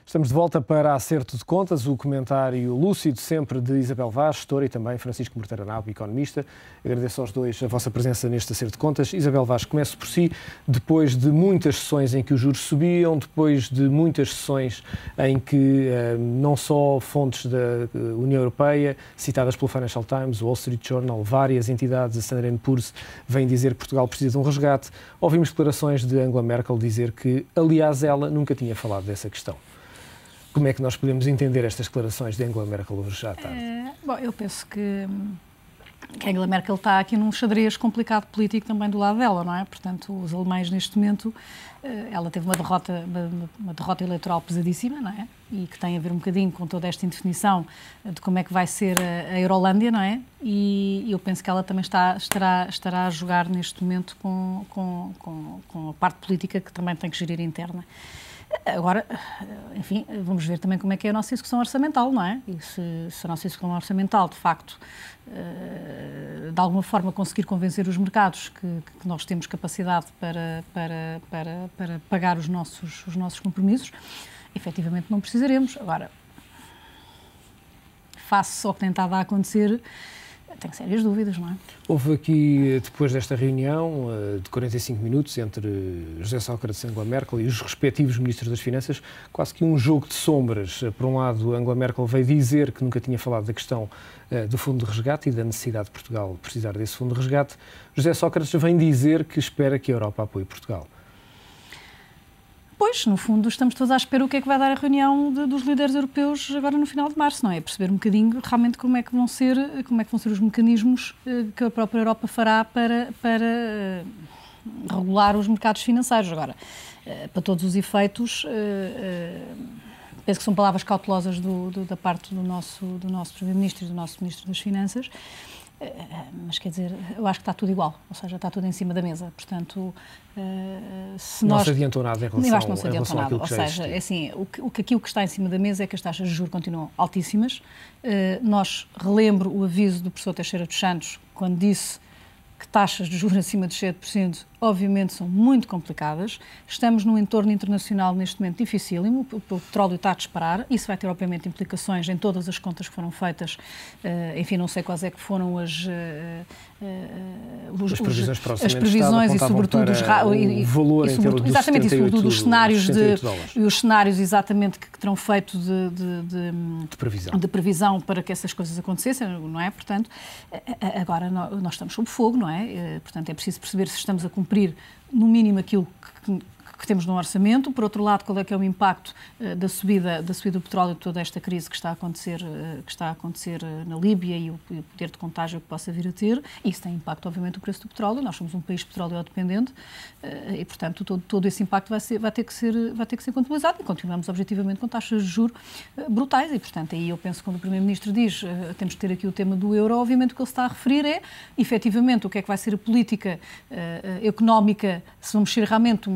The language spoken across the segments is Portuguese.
Estamos de volta para Acerto de Contas, o comentário lúcido sempre de Isabel Vaz, gestora, e também Francisco Morteira Nabo, economista. Agradeço aos dois a vossa presença neste Acerto de Contas. Isabel Vaz, começo por si. Depois de muitas sessões em que os juros subiam, depois de muitas sessões em que não só fontes da União Europeia, citadas pelo Financial Times, o Wall Street Journal, várias entidades, a Standard & Poor's, vêm dizer que Portugal precisa de um resgate, ouvimos declarações de Angela Merkel dizer que, aliás, ela nunca tinha falado dessa questão. Como é que nós podemos entender estas declarações de Angela Merkel hoje à tarde? Bom, eu penso que a Angela Merkel está aqui num xadrez complicado político também do lado dela, não é? Portanto, os alemães neste momento, ela teve uma derrota eleitoral pesadíssima, não é? E que tem a ver um bocadinho com toda esta indefinição de como é que vai ser a Eurolândia, não é? E eu penso que ela também estará a jogar neste momento com a parte política que também tem que gerir interna. Agora, enfim, vamos ver também como é que é a nossa execução orçamental, não é? E se a nossa execução orçamental, de facto, de alguma forma conseguir convencer os mercados que nós temos capacidade para pagar os nossos compromissos, efetivamente não precisaremos. Agora, face ao que tem estado a acontecer, tenho sérias dúvidas, não é? Houve aqui, depois desta reunião de 45 minutos entre José Sócrates e Angela Merkel e os respectivos ministros das Finanças, quase que um jogo de sombras. Por um lado, Angela Merkel veio dizer que nunca tinha falado da questão do fundo de resgate e da necessidade de Portugal precisar desse fundo de resgate. José Sócrates vem dizer que espera que a Europa apoie Portugal. Pois, no fundo, estamos todos à espera o que é que vai dar a reunião dos líderes europeus agora no final de março, não é? Perceber um bocadinho realmente como é que vão ser os mecanismos que a própria Europa fará para regular os mercados financeiros. Agora, para todos os efeitos, penso que são palavras cautelosas da parte do nosso Primeiro-Ministro e do nosso Ministro das Finanças. Mas quer dizer, eu acho que está tudo igual, ou seja, está tudo em cima da mesa, portanto, se não nós... se adiantou nada em relação, eu acho que não se adiantou nada, ou seja, é assim, aquilo que está em cima da mesa é que as taxas de juros continuam altíssimas. Nós relembro o aviso do professor Teixeira dos Santos, quando disse que taxas de juros acima de 7%, obviamente, são muito complicadas. Estamos num entorno internacional neste momento dificílimo, o petróleo está a disparar, isso vai ter, obviamente, implicações em todas as contas que foram feitas. Enfim, não sei quais é que foram as previsões para o as previsões e, sobretudo, o valor em termos exatamente, e sobretudo os cenários os cenários exatamente que terão feito de previsão para que essas coisas acontecessem, não é? Portanto, agora nós estamos sob fogo, não é? Portanto, é preciso perceber se estamos a cumprir, no mínimo, aquilo que temos no orçamento. Por outro lado, qual é que é o impacto da subida do petróleo, de toda esta crise que está a acontecer na Líbia e o poder de contágio que possa vir a ter. Isso tem impacto, obviamente, no preço do petróleo. Nós somos um país petróleo dependente e, portanto, todo esse impacto vai ter que ser contabilizado, e continuamos objetivamente com taxas de juros brutais e, portanto, aí eu penso que quando o Primeiro-Ministro diz temos que ter aqui o tema do euro, obviamente o que ele está a referir é, efetivamente, o que é que vai ser a política económica, se vamos ser realmente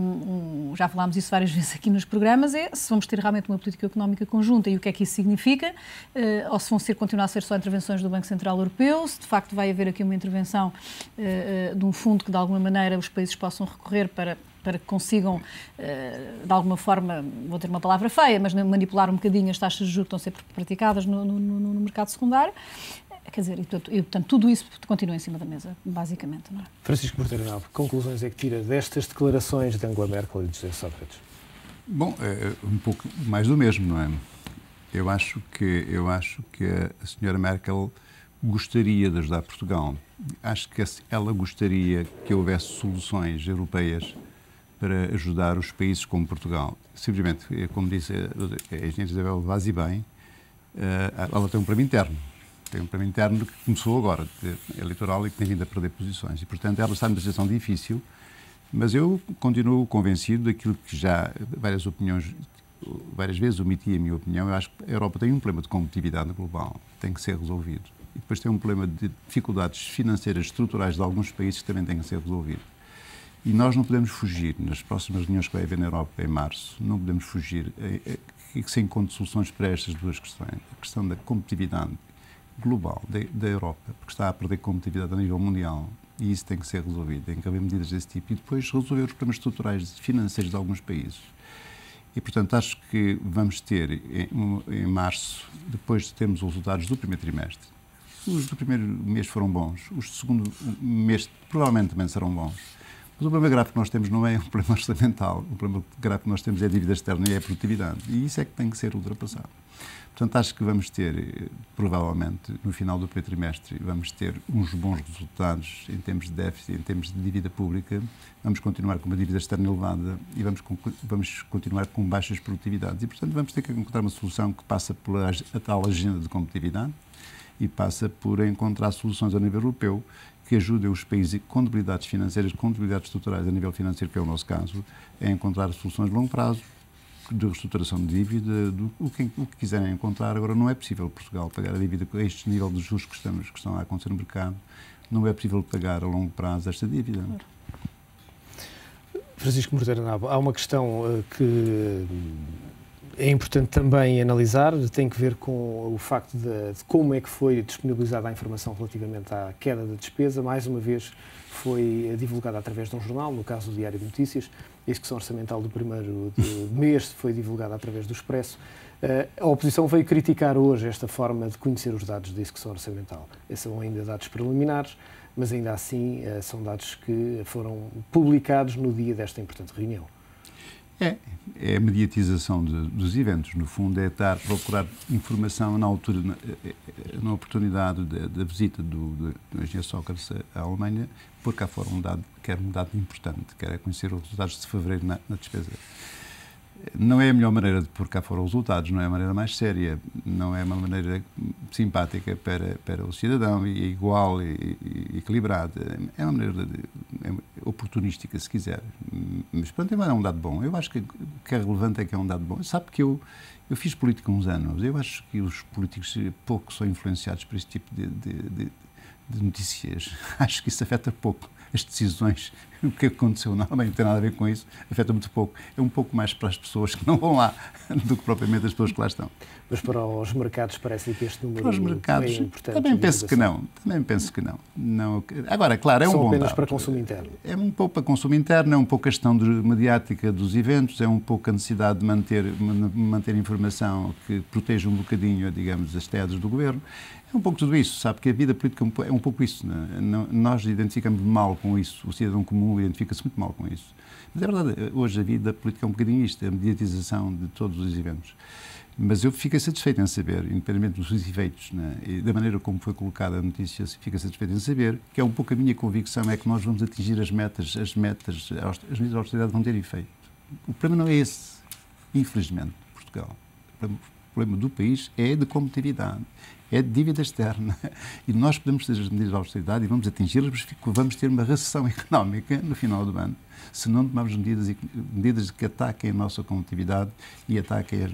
já falámos isso várias vezes aqui nos programas, se vamos ter realmente uma política económica conjunta e o que é que isso significa, ou se vão continuar a ser só intervenções do Banco Central Europeu, se de facto vai haver aqui uma intervenção de um fundo que de alguma maneira os países possam recorrer para que consigam, de alguma forma, vou ter uma palavra feia, mas manipular um bocadinho as taxas de juros que estão a ser praticadas no mercado secundário. Quer dizer, portanto, tudo isso continua em cima da mesa, basicamente. Não é? Francisco Morteira Nabo, que conclusões é que tira destas declarações de Angela Merkel e de José Sócrates? Bom, é um pouco mais do mesmo, não é? Eu acho que a senhora Merkel gostaria de ajudar Portugal. Acho que ela gostaria que houvesse soluções europeias para ajudar os países como Portugal. Simplesmente, como disse a engenheira Isabel Vaz e bem, ela tem um problema interno. Tem um problema interno que começou agora, eleitoral, e que tem vindo a perder posições. E, portanto, ela está numa situação difícil, mas eu continuo convencido daquilo que já várias vezes omiti a minha opinião. Eu acho que a Europa tem um problema de competitividade global, tem que ser resolvido. E depois tem um problema de dificuldades financeiras estruturais de alguns países que também têm que ser resolvido. E nós não podemos fugir, nas próximas reuniões que vai haver na Europa em março, não podemos fugir que se encontre soluções para estas duas questões. A questão da competitividade global da Europa, porque está a perder competitividade a nível mundial, e isso tem que ser resolvido, tem que haver medidas desse tipo, e depois resolver os problemas estruturais financeiros de alguns países. E, portanto, acho que vamos ter, em março, depois de termos os resultados do primeiro trimestre, os do primeiro mês foram bons, os do segundo mês provavelmente também serão bons. Mas o problema grave que nós temos não é um problema orçamental, o problema grave que nós temos é a dívida externa e é a produtividade. E isso é que tem que ser ultrapassado. Portanto, acho que vamos ter, provavelmente, no final do primeiro trimestre, vamos ter uns bons resultados em termos de déficit, em termos de dívida pública. Vamos continuar com uma dívida externa elevada e vamos continuar com baixas produtividades. E, portanto, vamos ter que encontrar uma solução que passa por a tal agenda de competitividade e passa por encontrar soluções a nível europeu que ajudem os países com debilidades financeiras, com debilidades estruturais a nível financeiro, que é o nosso caso, a encontrar soluções de longo prazo, de reestruturação de dívida, o que quiserem encontrar. Agora, não é possível Portugal pagar a dívida com este nível de juros que estão a acontecer no mercado, não é possível pagar a longo prazo esta dívida. Francisco Morteiro Nabo, há uma questão que é importante também analisar, tem que ver com o facto de como é que foi disponibilizada a informação relativamente à queda da despesa. Mais uma vez foi divulgada através de um jornal, no caso do Diário de Notícias. A execução orçamental do primeiro mês foi divulgada através do Expresso. A oposição veio criticar hoje esta forma de conhecer os dados da execução orçamental. São ainda dados preliminares, mas ainda assim são dados que foram publicados no dia desta importante reunião. É a mediatização dos eventos. No fundo, é estar a procurar informação na altura, na oportunidade da visita do engenheiro Sócrates à Alemanha, pôr cá fora um dado importante, que era conhecer os resultados de fevereiro na despesa. Não é a melhor maneira de pôr cá fora os resultados, não é a maneira mais séria, não é uma maneira simpática para o cidadão, e igual e equilibrada. É uma maneira oportunística, se quiser. Mas, pronto, é um dado bom. Eu acho que o que é relevante é que é um dado bom. Sabe que eu fiz política há uns anos. Eu acho que os políticos pouco são influenciados por esse tipo de notícias. Acho que isso afeta pouco as decisões. O que aconteceu não tem nada a ver com isso, afeta muito pouco. É um pouco mais para as pessoas que não vão lá do que propriamente as pessoas que lá estão. Mas para os mercados parece que este número para os mercados, é importante. Também penso que não. Agora, claro, é um bom dado. São apenas para consumo interno. É um pouco para consumo interno, é um pouco a questão mediática dos eventos, é um pouco a necessidade de manter informação que proteja um bocadinho, digamos, as teses do governo. É um pouco tudo isso, sabe que a vida política é um pouco isso. Nós identificamos mal com isso, o cidadão comum identifica-se muito mal com isso. Mas é verdade, hoje a vida política é um bocadinho isto, a mediatização de todos os eventos. Mas eu fiquei satisfeito em saber, independentemente dos efeitos, e da maneira como foi colocada a notícia, fico satisfeito em saber que é um pouco a minha convicção, é que nós vamos atingir as medidas de austeridade vão ter efeito. O problema não é esse, infelizmente, Portugal. O problema do país é de competitividade, é de dívida externa. E nós podemos ter as medidas de austeridade e vamos atingi-las, mas vamos ter uma recessão económica no final do ano, se não tomarmos medidas que ataquem a nossa competitividade e ataquem a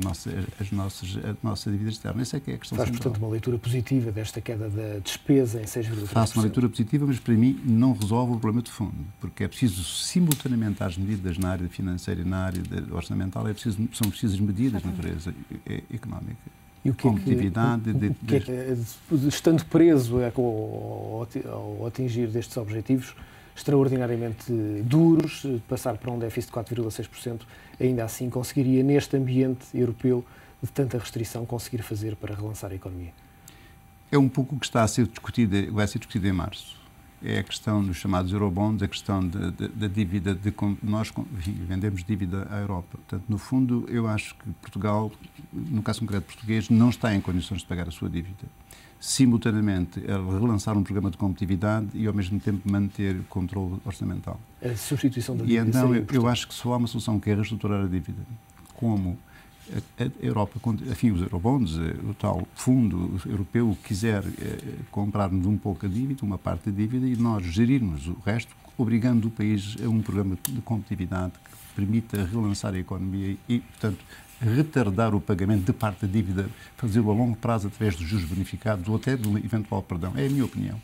nossa dívida externa. Essa é que é a questão central. Faz, portanto, uma leitura positiva desta queda da despesa em 6,3%. Faço uma leitura positiva, mas para mim não resolve o problema de fundo, porque é preciso, simultaneamente às medidas na área financeira e na área orçamental, são precisas medidas de natureza económica. E o que competitividade. Estando preso ao atingir destes objetivos extraordinariamente duros, passar para um déficit de 4,6%, ainda assim conseguiria, neste ambiente europeu de tanta restrição, conseguir fazer para relançar a economia? É um pouco o que vai ser discutido em março. É a questão dos chamados eurobonds, a questão da dívida, nós vendemos dívida à Europa. Portanto, no fundo, eu acho que Portugal, no caso concreto português, não está em condições de pagar a sua dívida. Simultaneamente, relançar um programa de competitividade e, ao mesmo tempo, manter o controle orçamental. A substituição da dívida. E então, eu acho que só há uma solução, que é reestruturar a dívida. Como a Europa, enfim, os eurobonds, o tal fundo europeu quiser comprar-nos um pouco a dívida, uma parte da dívida, e nós gerirmos o resto, obrigando o país a um programa de competitividade que permita relançar a economia e, portanto, retardar o pagamento de parte da dívida, fazê-lo a longo prazo através dos juros bonificados ou até do eventual perdão. É a minha opinião.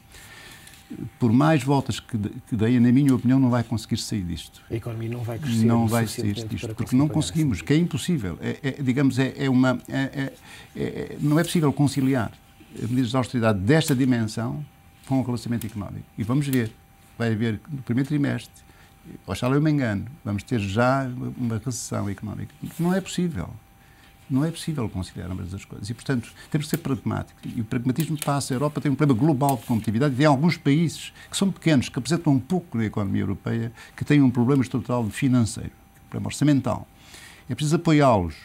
Por mais voltas que deem, na minha opinião, não vai conseguir sair disto. A economia não vai crescer. Não vai sair disto, porque não conseguimos, que é impossível. Não é possível conciliar medidas de austeridade desta dimensão com o relançamento económico. E vamos ver. Vai haver, no primeiro trimestre, oxalá eu me engano, vamos ter já uma recessão económica. Não é possível. Não é possível conciliar ambas as coisas. E, portanto, temos que ser pragmáticos. E o pragmatismo passa. A Europa tem um problema global de competitividade e tem alguns países que são pequenos, que apresentam um pouco na economia europeia, que têm um problema estrutural financeiro, um problema orçamental. É preciso apoiá-los,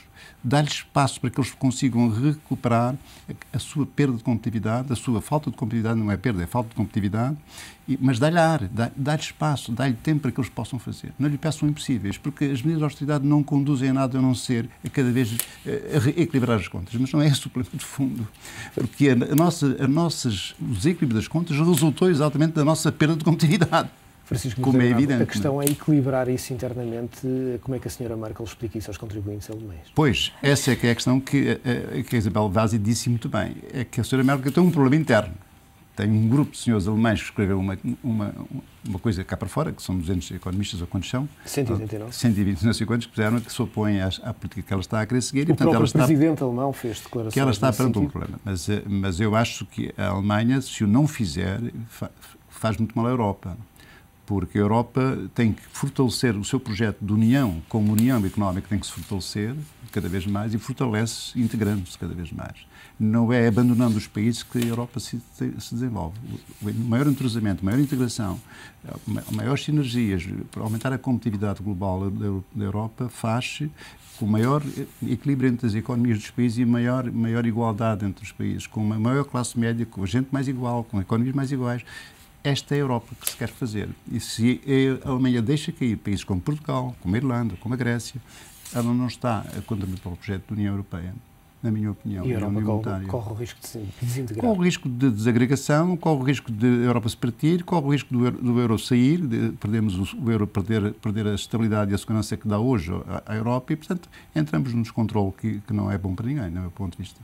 dar-lhes espaço para que eles consigam recuperar a sua perda de competitividade, a sua falta de competitividade, não é perda, é falta de competitividade, mas dar-lhe ar, dar-lhe espaço, dar-lhe tempo para que eles possam fazer. Não lhe peçam impossíveis, porque as medidas de austeridade não conduzem a nada a não ser a cada vez a reequilibrar as contas. Mas não é esse o problema de fundo, porque o desequilíbrio das contas resultou exatamente da nossa perda de competitividade. Francisco, como é evidente, a questão é equilibrar isso internamente. Como é que a senhora Merkel explica isso aos contribuintes alemães? Pois, essa é que é a questão que a Isabel Vasi disse muito bem. É que a senhora Merkel tem um problema interno. Tem um grupo de senhores alemães que escreveu uma coisa cá para fora, que são 200 economistas, ou quantos são? 129. 120, não sei quantos, que puseram, que se opõem à política que ela está a querer seguir. O próprio presidente alemão fez declarações que ela está perante um problema. Mas eu acho que a Alemanha, se o não fizer, faz muito mal à Europa. Porque a Europa tem que fortalecer o seu projeto de união, como união económica, tem que se fortalecer cada vez mais e fortalece integrando-se cada vez mais. Não é abandonando os países que a Europa se desenvolve. O maior entrosamento, a maior integração, maiores sinergias, para aumentar a competitividade global da Europa, faz-se com maior equilíbrio entre as economias dos países e maior igualdade entre os países, com uma maior classe média, com gente mais igual, com economias mais iguais. Esta é a Europa que se quer fazer. E se a Alemanha deixa cair países como Portugal, como a Irlanda, como a Grécia, ela não está a contribuir para o projeto da União Europeia, na minha opinião. E a Europa corre o risco de se desintegrar. Corre o risco de desagregação, corre o risco de a Europa se partir, corre o risco do euro sair, de perdermos o euro, perder a estabilidade e a segurança que dá hoje à Europa e, portanto, entramos num descontrole que não é bom para ninguém, do meu ponto de vista.